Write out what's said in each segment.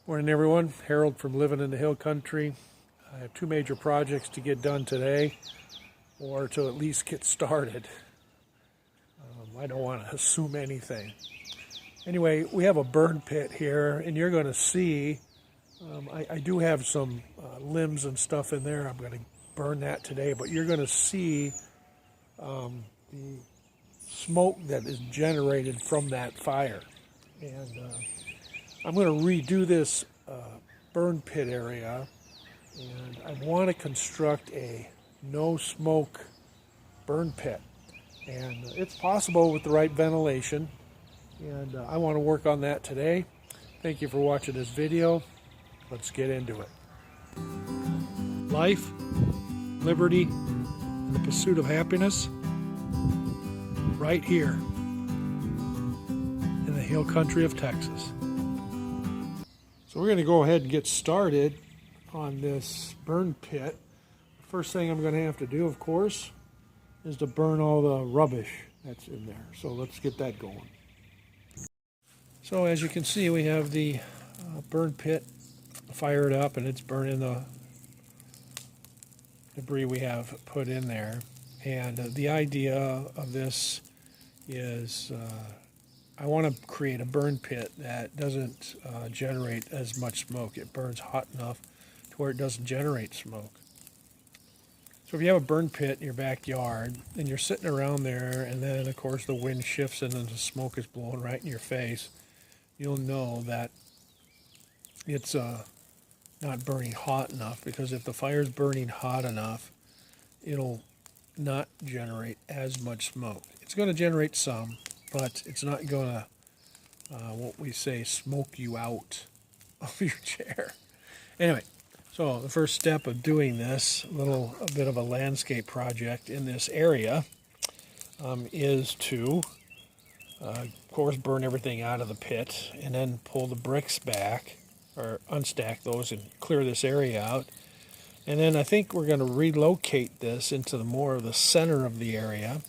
Morning everyone, Harold from Living in the Hill Country. I have two major projects to get done today, or to at least get started. I don't want to assume anything. Anyway, we have a burn pit here, and you're going to see, I do have some limbs and stuff in there. I'm going to burn that today, but you're going to see the smoke that is generated from that fire. And I'm going to redo this burn pit area, and I want to construct a no smoke burn pit. And it's possible with the right ventilation, and I want to work on that today. Thank you for watching this video. Let's get into it. Life, liberty, and the pursuit of happiness, right here in the hill country of Texas. So we're going to go ahead and get started on this burn pit. The first thing I'm going to have to do, of course, is to burn all the rubbish that's in there. So let's get that going. So as you can see, we have the burn pit fired up, and it's burning the debris we have put in there. And the idea of this is I want to create a burn pit that doesn't generate as much smoke. It burns hot enough to where it doesn't generate smoke. So if you have a burn pit in your backyard and you're sitting around there, and then of course the wind shifts and then the smoke is blowing right in your face, you'll know that it's not burning hot enough, because if the fire's burning hot enough, it'll not generate as much smoke. It's going to generate some, but it's not going to, what we say, smoke you out of your chair. Anyway, so the first step of doing this, a bit of a landscape project in this area, is to, of course, burn everything out of the pit and then pull the bricks back, or unstack those and clear this area out. And then I think we're going to relocate this into more of the center of the area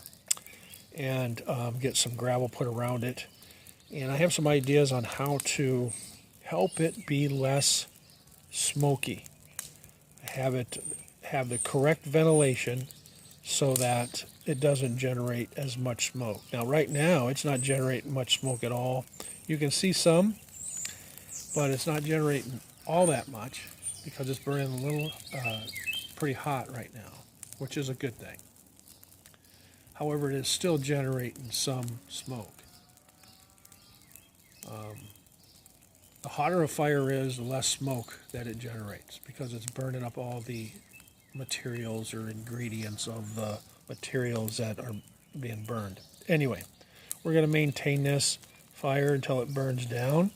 and get some gravel put around it. And I have some ideas on how to help it be less smoky. Have the correct ventilation so that it doesn't generate as much smoke. Now right now it's not generating much smoke at all. You can see some, but it's not generating all that much because it's burning a little pretty hot right now, which is a good thing. However, it is still generating some smoke. The hotter a fire is, the less smoke that it generates, because it's burning up all the materials or ingredients of the materials that are being burned. Anyway, we're going to maintain this fire until it burns down.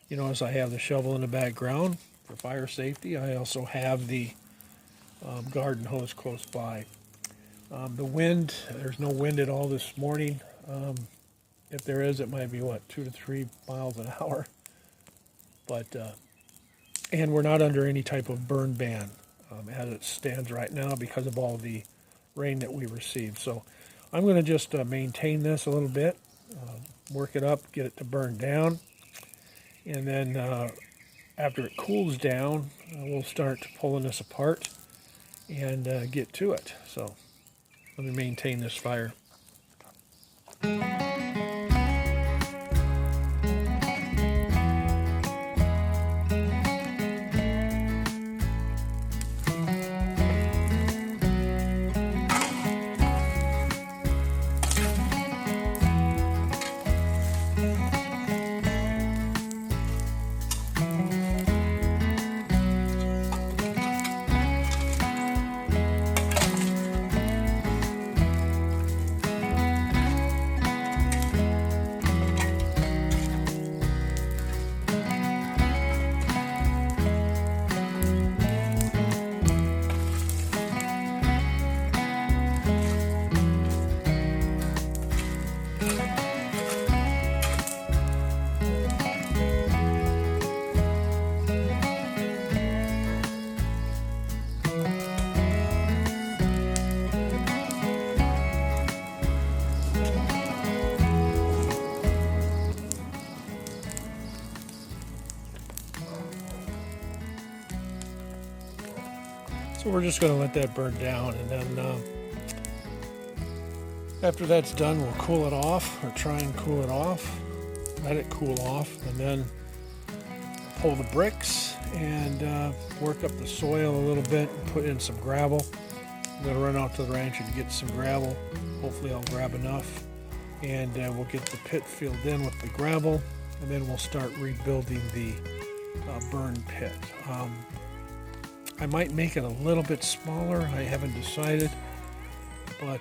You notice I have the shovel in the background for fire safety. I also have the garden hose close by. The wind, there's no wind at all this morning. If there is, it might be, 2 to 3 miles an hour. But, and we're not under any type of burn ban as it stands right now because of all the rain that we received. So I'm going to just maintain this a little bit, work it up, get it to burn down. And then after it cools down, we'll start pulling this apart and get to it. So let me maintain this fire. So we're just going to let that burn down, and then after that's done, we'll cool it off, or try and cool it off. Let it cool off, and then pull the bricks and work up the soil a little bit and put in some gravel. I'm going to run out to the ranch and get some gravel. Hopefully I'll grab enough, and we'll get the pit filled in with the gravel, and then we'll start rebuilding the burn pit. I might make it a little bit smaller. I haven't decided, but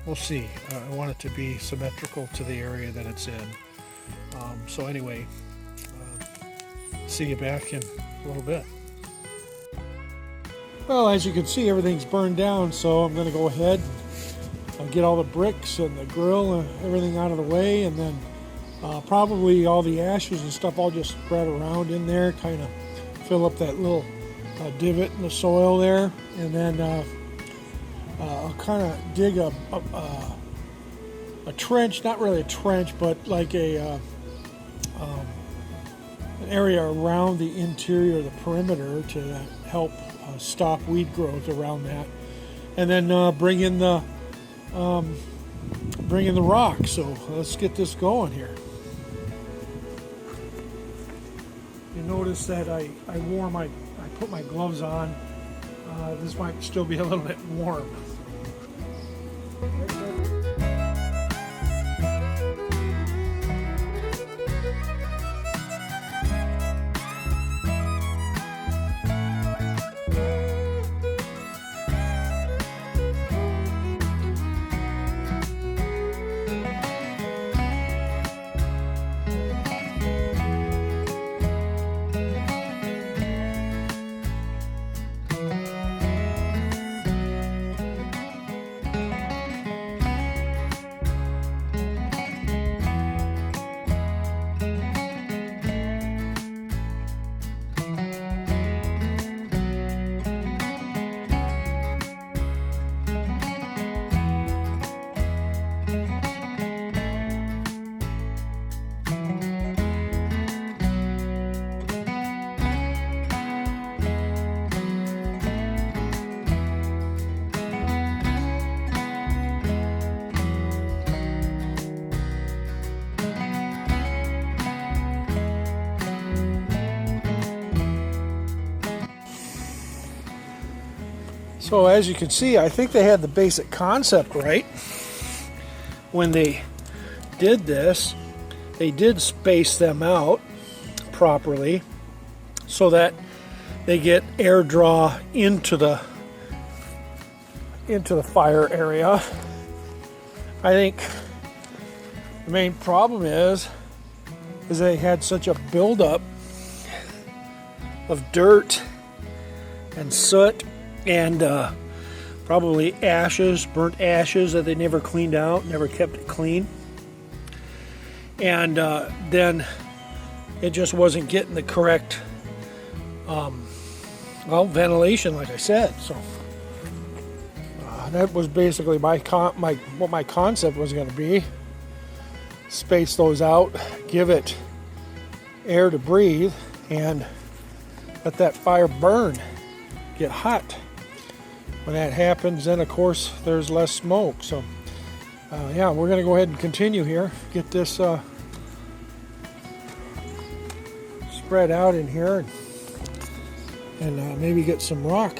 we'll see. I want it to be symmetrical to the area that it's in. So anyway, see you back in a little bit. Well, as you can see, everything's burned down, so I'm going to go ahead and get all the bricks and the grill and everything out of the way, and then probably all the ashes and stuff I'll just spread around in there, kind of fill up that little divot in the soil there, and then I'll kind of dig a trench, not really a trench, but like an area around the interior of the perimeter to help stop weed growth around that, and then bring in the rock. So let's get this going here. You notice that I put my gloves on. This might still be a little bit warm. So as you can see, I think they had the basic concept right. When they did this, they did space them out properly so that they get air draw into the fire area. I think the main problem is they had such a buildup of dirt and soot and probably ashes, burnt ashes that they never cleaned out, never kept it clean. And then it just wasn't getting the correct ventilation, like I said. So that was basically what my concept was going to be. Space those out, give it air to breathe, and let that fire burn, get hot. When that happens, then of course there's less smoke. So yeah, we're going to go ahead and continue here. Get this spread out in here, and maybe get some rock.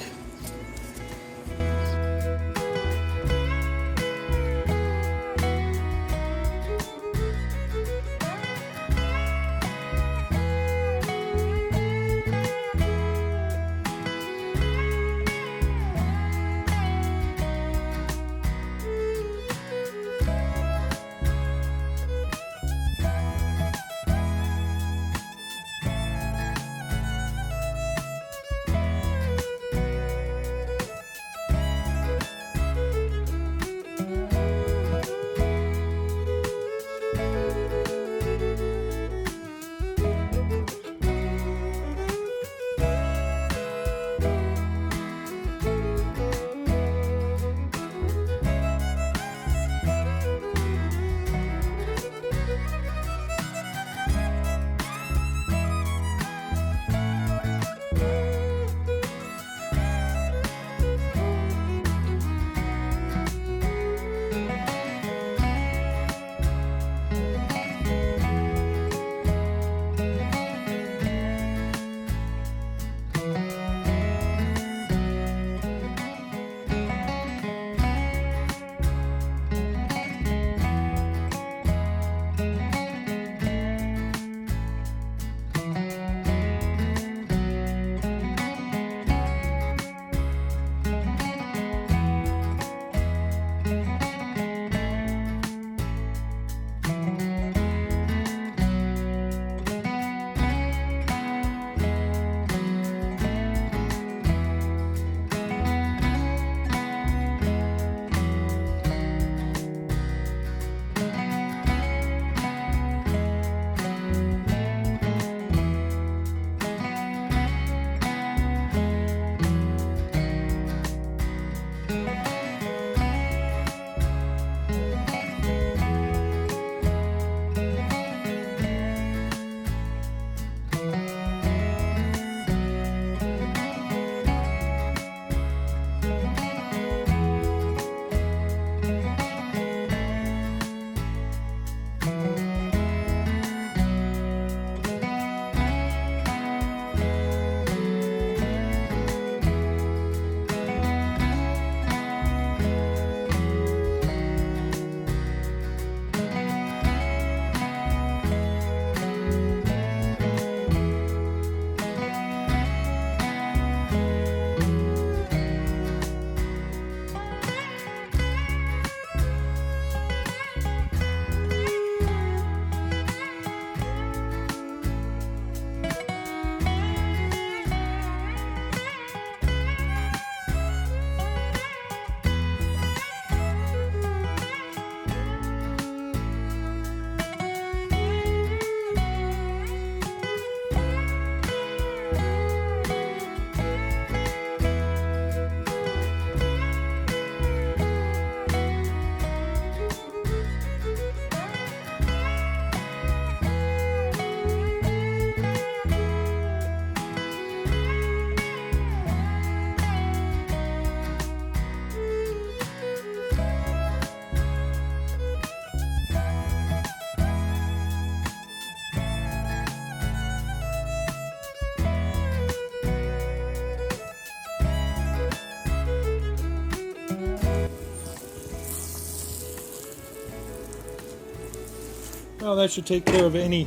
Well, that should take care of any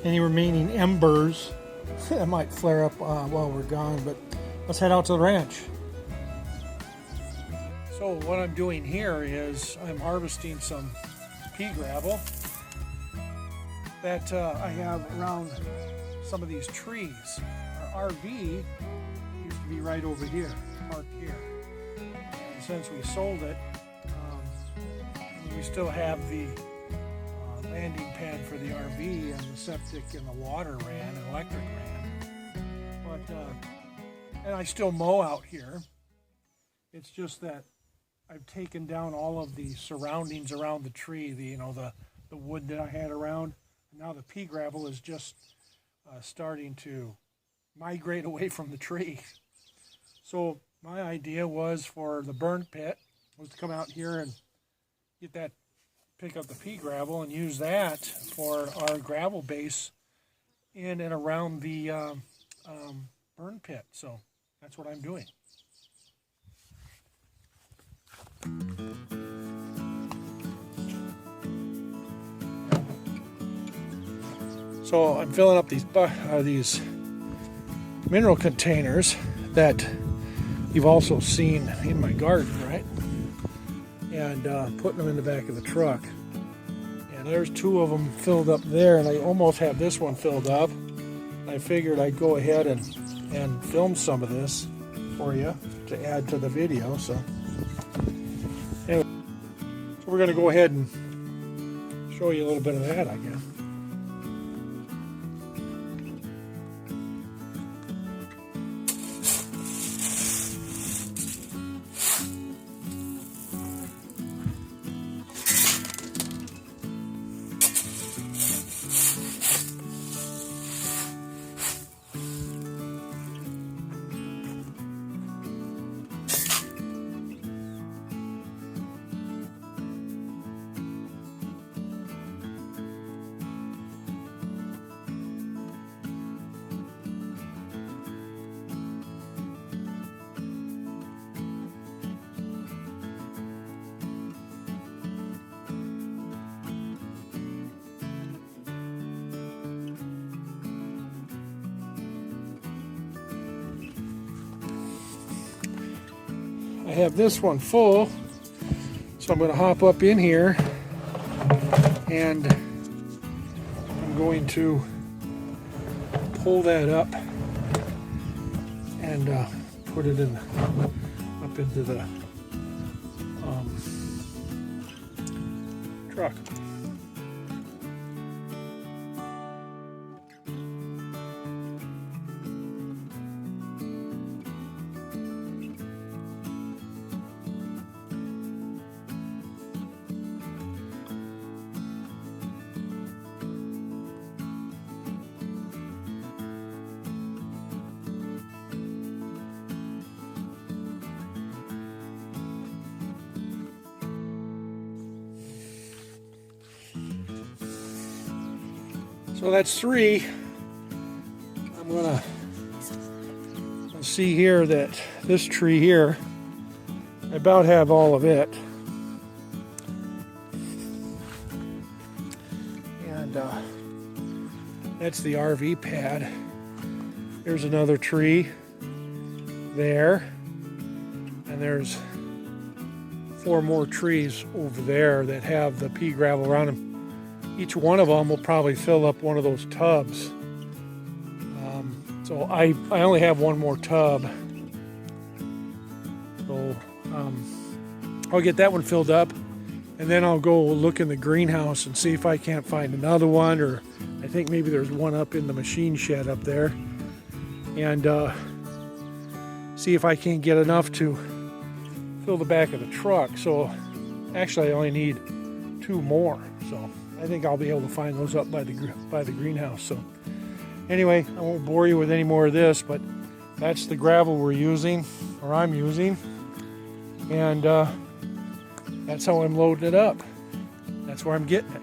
remaining embers that might flare up while we're gone. But let's head out to the ranch. So what I'm doing here is I'm harvesting some pea gravel that I have around some of these trees. Our RV used to be right over here, parked here. And since we sold it, we still have the landing pad for the RV, and the septic and the water ran, and electric ran. But and I still mow out here. It's just that I've taken down all of the surroundings around the tree, the wood that I had around. Now the pea gravel is just starting to migrate away from the tree. So my idea was for the burn pit was to come out here and pick up the pea gravel and use that for our gravel base in and around the burn pit. So that's what I'm doing. So I'm filling up these mineral containers that you've also seen in my garden, right? And putting them in the back of the truck. And there's 2 of them filled up there, and I almost have this one filled up. I figured I'd go ahead and film some of this for you to add to the video. So anyway, so we're going to go ahead and show you a little bit of that, I guess. I have this one full, so I'm going to hop up in here and I'm going to pull that up and put it up into the truck. So that's 3. I'm gonna see here that this tree here, I about have all of it. And that's the RV pad. There's another tree there. And there's 4 more trees over there that have the pea gravel around them. Each one of them will probably fill up one of those tubs. So I only have 1 more tub. So I'll get that one filled up, and then I'll go look in the greenhouse and see if I can't find another one, or I think maybe there's one up in the machine shed up there, and see if I can get enough to fill the back of the truck. So actually I only need 2 more. So I think I'll be able to find those up by the greenhouse. So anyway, I won't bore you with any more of this, but that's the gravel we're using, or I'm using, and that's how I'm loading it up. That's where I'm getting it.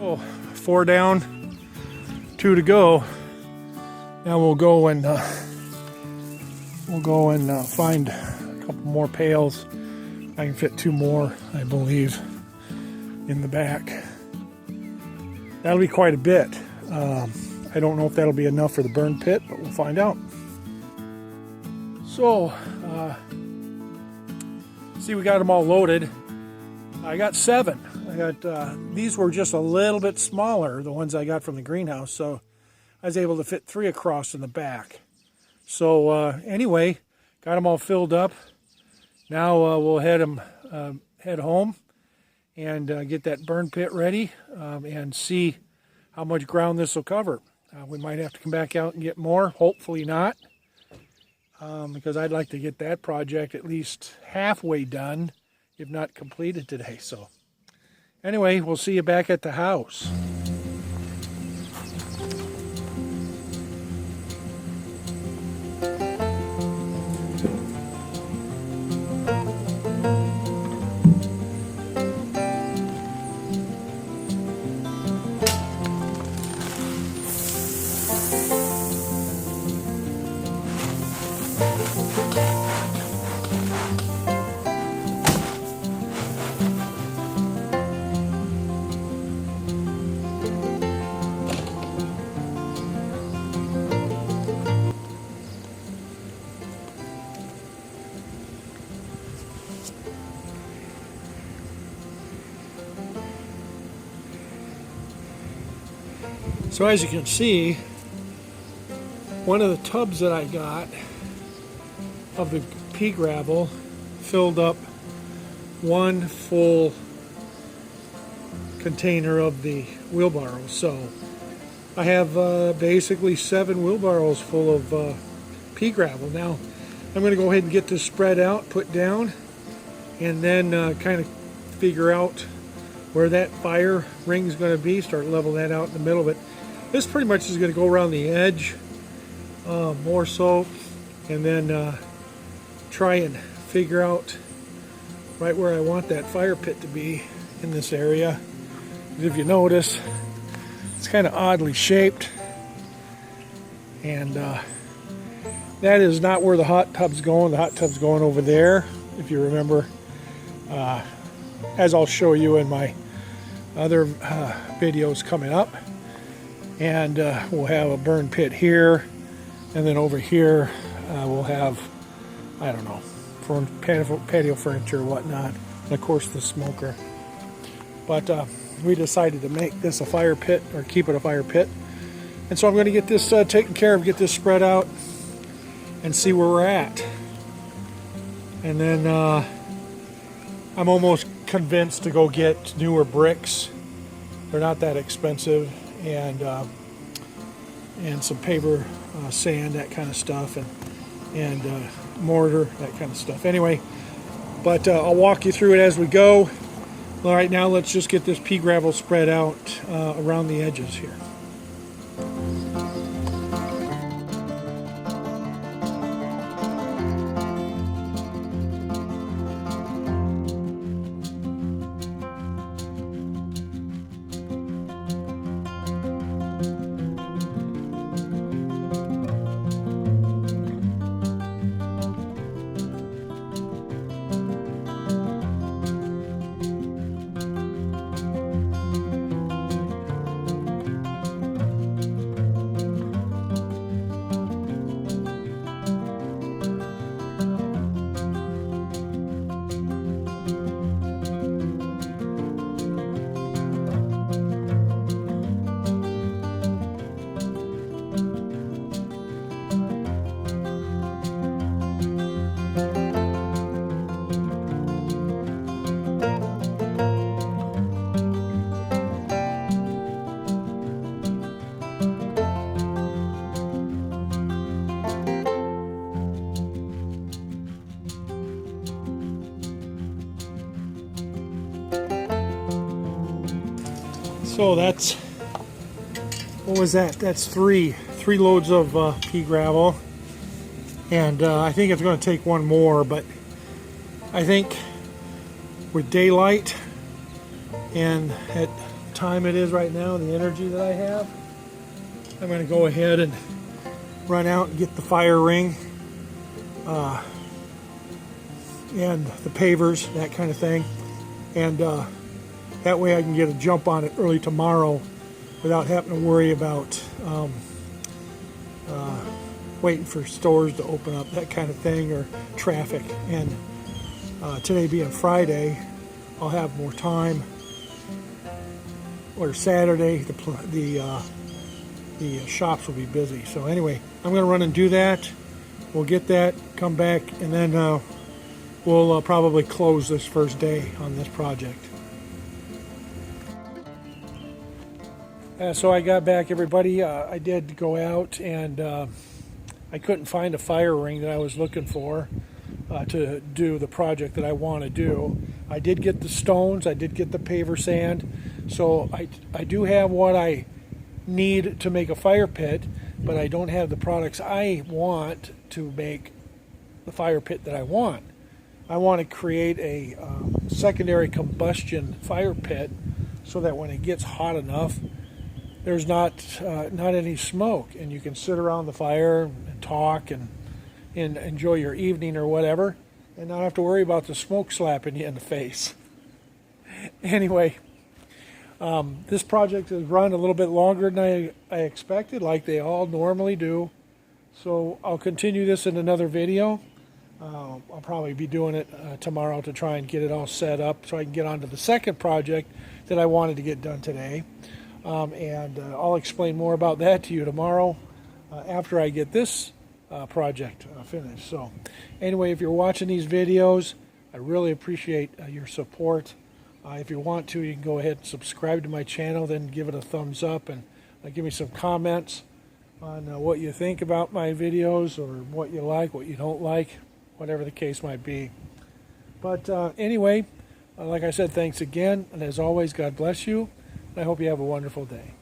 Oh, 4 down, 2 to go. Now we'll go and find a couple more pails. I can fit 2 more, I believe, in the back. That'll be quite a bit. I don't know if that'll be enough for the burn pit, but we'll find out. So, see, we got them all loaded. I got 7. These were just a little bit smaller, the ones I got from the greenhouse, so I was able to fit 3 across in the back. So anyway, got them all filled up. Now we'll head home and get that burn pit ready and see how much ground this will cover. We might have to come back out and get more, hopefully not, because I'd like to get that project at least halfway done, if not completed today. So anyway, we'll see you back at the house. So as you can see, one of the tubs that I got of the pea gravel filled up 1 full container of the wheelbarrows. So I have basically 7 wheelbarrows full of pea gravel. Now I'm going to go ahead and get this spread out, put down, and then kind of figure out where that fire ring is going to be, start leveling that out in the middle of it. This pretty much is going to go around the edge, more so, and then try and figure out right where I want that fire pit to be in this area. If you notice, it's kind of oddly shaped, and that is not where the hot tub's going. The hot tub's going over there, if you remember, as I'll show you in my other videos coming up. And we'll have a burn pit here, and then over here we'll have, I don't know, patio furniture or whatnot, and of course the smoker. But we decided to make this a fire pit, or keep it a fire pit, and so I'm going to get this taken care of, get this spread out, and see where we're at. And then I'm almost convinced to go get newer bricks. They're not that expensive. And some paver, sand, that kind of stuff, and mortar, that kind of stuff. Anyway, but I'll walk you through it as we go. All right, now let's just get this pea gravel spread out around the edges here. So that's, what was that? That's three loads of pea gravel, and I think it's going to take one more, but I think with daylight and at time it is right now, the energy that I have, I'm going to go ahead and run out and get the fire ring and the pavers, that kind of thing. And that way I can get a jump on it early tomorrow without having to worry about waiting for stores to open up, that kind of thing, or traffic. And today being Friday, I'll have more time. Or Saturday, the shops will be busy. So anyway, I'm going to run and do that. We'll get that, come back, and then we'll probably close this first day on this project. So I got back, everybody. I did go out, and I couldn't find a fire ring that I was looking for to do the project that I want to do. I did get the stones, I did get the paver sand, so I do have what I need to make a fire pit, but I don't have the products I want to make the fire pit that I want. I want to create a secondary combustion fire pit so that when it gets hot enough, there's not any smoke, and you can sit around the fire and talk and enjoy your evening or whatever, and not have to worry about the smoke slapping you in the face. Anyway, this project has run a little bit longer than I expected, like they all normally do. So I'll continue this in another video. I'll probably be doing it tomorrow to try and get it all set up so I can get on to the second project that I wanted to get done today. And I'll explain more about that to you tomorrow after I get this project finished. So anyway, if you're watching these videos, I really appreciate your support. If you want to, you can go ahead and subscribe to my channel, then give it a thumbs up, and give me some comments on what you think about my videos, or what you like, what you don't like, whatever the case might be. But anyway, like I said, thanks again, and as always, God bless you, and I hope you have a wonderful day.